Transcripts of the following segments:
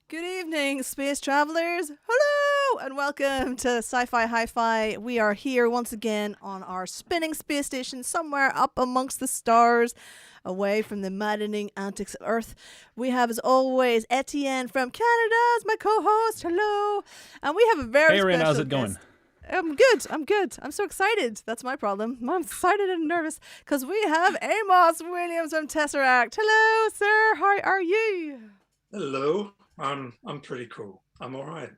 Good evening, space travelers. Hello, and welcome to Sci Fi Hi Fi. We are here once again on our spinning space station somewhere up amongst the stars, away from the maddening antics of Earth. We have, as always, Etienne from Canada as my co host. Hello. And we have a very Hey, Aaron, special how's it going? guest. I'm good. I'm good. I'm so excited. That's my problem. I'm excited and nervous because we have Amos Williams from TesseracT. Hello, sir. How are you? Hello, I'm pretty cool. I'm all right.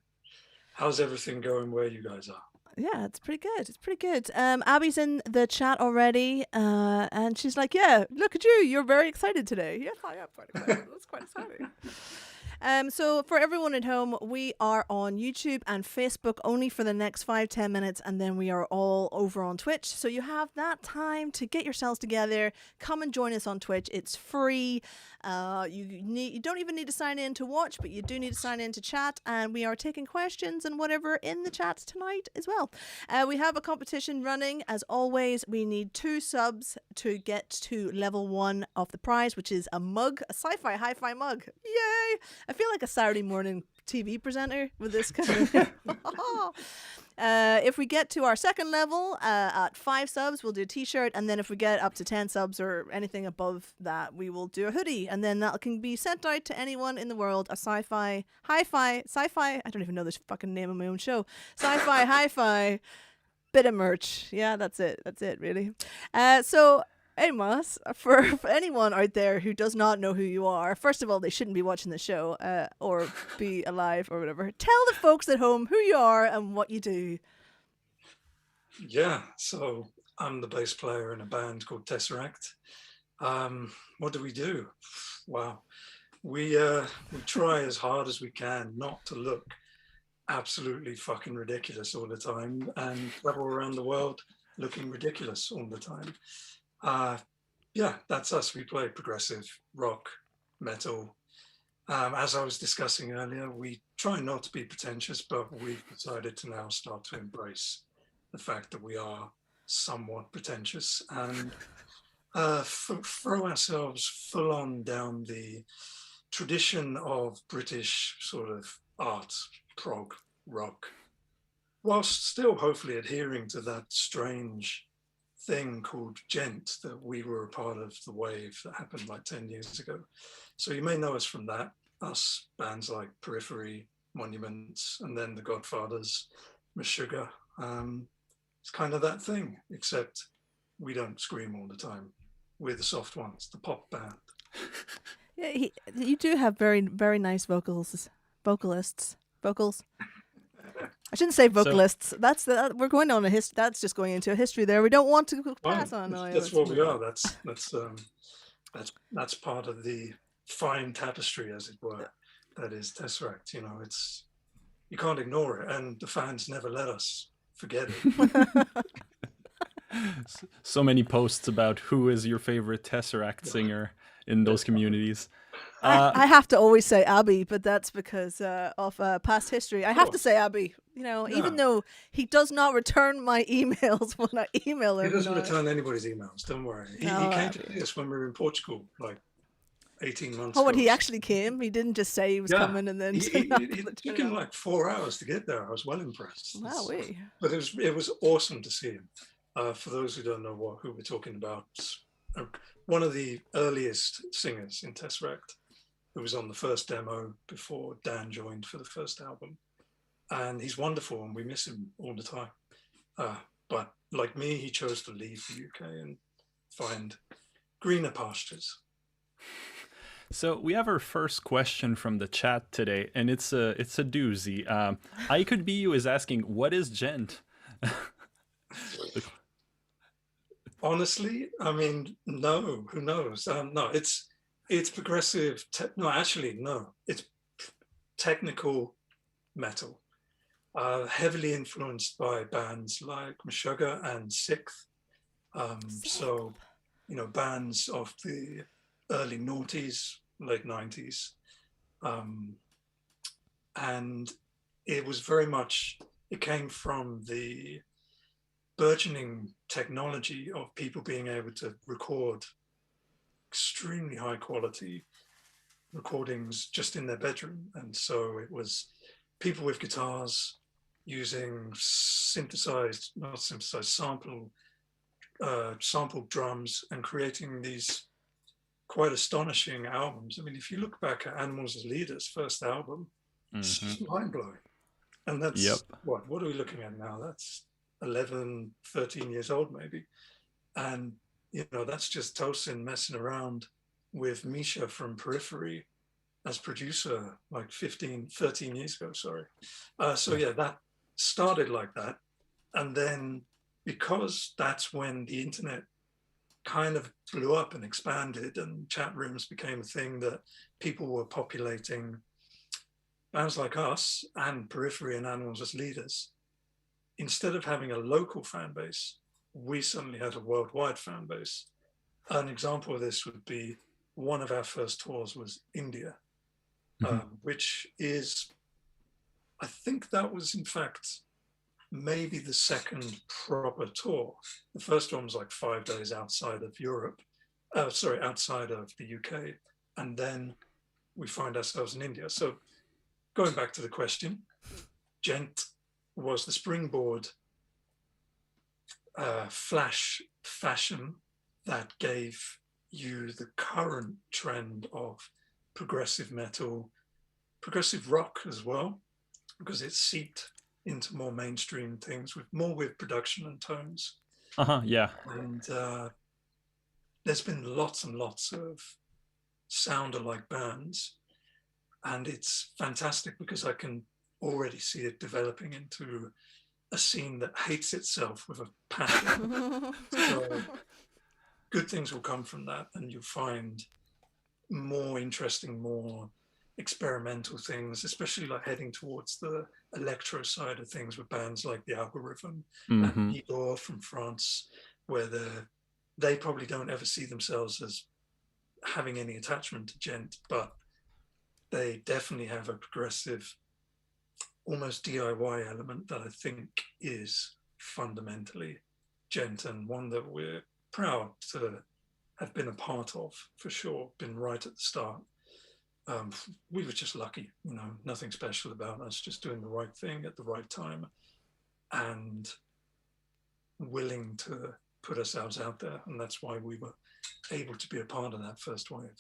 How's everything going where you guys are? Yeah, it's pretty good. It's pretty good. Abby's in the chat already, and she's like, "Yeah, look at you. You're very excited today." Yes, I am quite excited. That's quite exciting. So for everyone at home, we are on YouTube and Facebook only for the next 5-10 minutes, and then we are all over on Twitch. So you have that time to get yourselves together. Come and join us on Twitch. It's free. You don't even need to sign in to watch, but you do need to sign in to chat. And we are taking questions and whatever in the chats tonight as well. We have a competition running. As always, we need 2 subs to get to level 1 of the prize, which is a mug, a Sci Fi Hi Fi mug. Yay! I feel like a Saturday morning TV presenter with this kind of. If we get to our second level at 5 subs, we'll do a t-shirt, and then if we get up to 10 subs or anything above that, we will do a hoodie, and then that can be sent out to anyone in the world. A sci-fi, hi-fi, sci-fi. I don't even know the fucking name of my own show. Sci-fi, hi-fi. Bit of merch. Yeah, that's it. That's it, really. So Amos, for anyone out there who does not know who you are, first of all, they shouldn't be watching the show or be alive or whatever. Tell the folks at home who you are and what you do. Yeah, so I'm the bass player in a band called TesseracT. What do we do? Wow, we try as hard as we can not to look absolutely fucking ridiculous all the time and travel around the world looking ridiculous all the time. Yeah, that's us. We play progressive rock, metal. As I was discussing earlier, we try not to be pretentious, but we've decided to now start to embrace the fact that we are somewhat pretentious and throw ourselves full on down the tradition of British sort of art, prog, rock, whilst still hopefully adhering to that strange thing called gent that we were a part of the wave that happened like 10 years ago. So you may know us from that, us bands like Periphery, Monuments, and then the Godfathers, Meshuggah. It's kind of that thing, except we don't scream all the time. We're the soft ones, the pop band. Yeah, you do have very, very nice vocals. I shouldn't say vocalists. We're going on a That's just going into a history there. We don't want to pass on. That's what we are. That's part of the fine tapestry, as it were. That is TesseracT. You know, you can't ignore it, and the fans never let us forget it. So many posts about who is your favorite TesseracT singer in those communities. I have to always say Abby, but that's because of past history. I have to say Abby, even though he does not return my emails when I email him. He doesn't return anybody's emails, don't worry. He came to see us when we were in Portugal, like 18 months ago. Oh, he actually came? He didn't just say he was coming and then... It took him like 4 hours to get there. I was well impressed. Wow. But it was awesome to see him. For those who don't know who we're talking about, one of the earliest singers in TesseracT, who was on the first demo before Dan joined for the first album. And he's wonderful and we miss him all the time. But like me, he chose to leave the UK and find greener pastures. So we have our first question from the chat today, and it's a doozy. I Could Be You is asking, what is gent? Honestly, I mean, no, who knows? No, it's progressive. It's technical metal, heavily influenced by bands like Meshuggah and Sixth. So, bands of the early noughties, late 90s. And it came from the burgeoning technology of people being able to record extremely high quality recordings just in their bedroom. And so it was people with guitars using sampled drums and creating these quite astonishing albums. I mean, if you look back at Animals as Leaders' first album, it's just mind-blowing. And that's, what are we looking at now? That's 11, 13 years old maybe. And, you know, that's just Tosin messing around with Misha from Periphery as producer like 13 years ago, sorry. So yeah, that started like that. And then because that's when the internet kind of blew up and expanded and chat rooms became a thing that people were populating, bands like us and Periphery and Animals as Leaders, instead of having a local fan base, we suddenly had a worldwide fan base. An example of this would be one of our first tours was India, which is, I think that was in fact maybe the second proper tour. The first one was like 5 days outside of Europe, outside of the UK. And then we find ourselves in India. So going back to the question, Gent was the springboard flash fashion that gave you the current trend of progressive metal, progressive rock as well, because it seeped into more mainstream things with production and tones. Yeah. And there's been lots and lots of sound-alike bands, and it's fantastic because I can already see it developing into a scene that hates itself with a passion. So good things will come from that, and you'll find more interesting, more experimental things, especially like heading towards the electro side of things with bands like The Algorithm and Igor from France, where they probably don't ever see themselves as having any attachment to Gent, but they definitely have a progressive, almost DIY element that I think is fundamentally Gent, and one that we're proud to have been a part of, for sure, been right at the start. We were just lucky, you know, nothing special about us, just doing the right thing at the right time and willing to put ourselves out there. And that's why we were able to be a part of that first wave.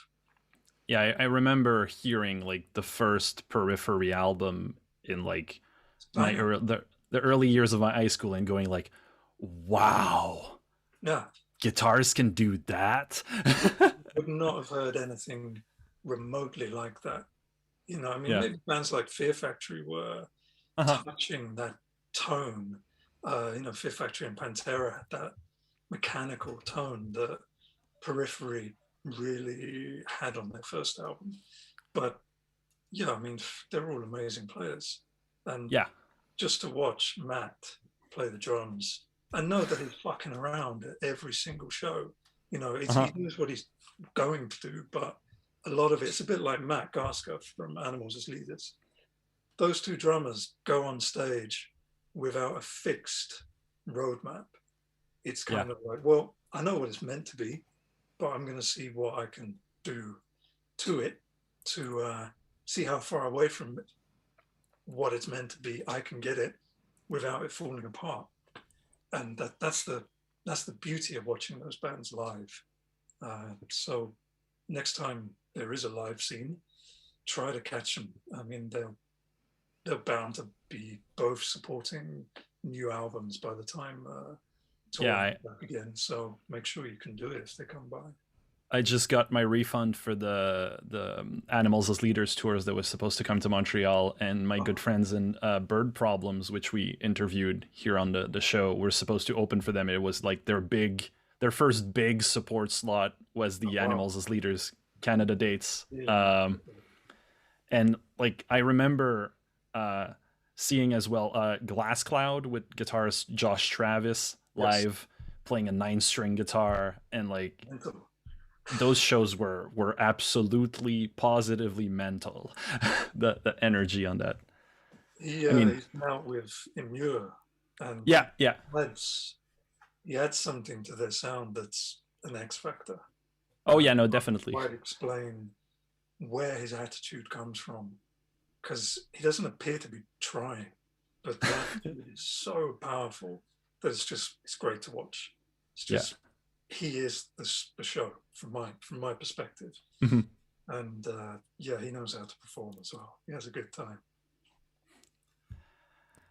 Yeah, I remember hearing like the first Periphery album in like the early years of my high school and going like, wow, yeah, guitars can do that. Would not have heard anything remotely like that. You know, I mean, maybe bands like Fear Factory were touching that tone. You know, Fear Factory and Pantera had that mechanical tone that Periphery really had on their first album. But yeah, I mean, they're all amazing players. And just to watch Matt play the drums and know that he's fucking around at every single show, you know, he knows what he's going to do, but a lot of it's a bit like Matt Garska from Animals as Leaders. Those two drummers go on stage without a fixed roadmap. It's kind of like, well, I know what it's meant to be, but I'm going to see what I can do to it to see how far away from it, what it's meant to be I can get it without it falling apart. And that's the beauty of watching those bands live. So next time there is a live scene, try to catch them. I mean, they're bound to be both supporting new albums by the time touring back again. So make sure you can do it if they come by. I just got my refund for the Animals as Leaders tours that was supposed to come to Montreal, and my good friends in Bird Problems, which we interviewed here on the show, were supposed to open for them. It was like their first big support slot was the Animals as Leaders Canada dates. And like I remember seeing as well Glass Cloud with guitarist Josh Travis live playing a 9-string guitar, and like those shows were absolutely positively mental. the energy on that. I mean, he's out with Immure, and he adds something to their sound that's an X factor. Oh yeah, no, definitely. Might explain where his attitude comes from, because he doesn't appear to be trying, but the attitude is so powerful that it's great to watch. It's just he is the show from my perspective, and he knows how to perform as well. He has a good time.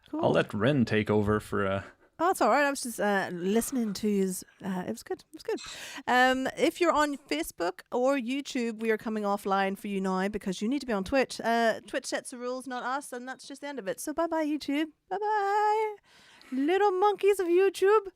Cool. I'll let Ren take over for. Oh, it's all right. I was just listening to his. It was good. It was good. If you're on Facebook or YouTube, we are coming offline for you now because you need to be on Twitch. Twitch sets the rules, not us, and that's just the end of it. So bye bye YouTube. Bye bye, little monkeys of YouTube.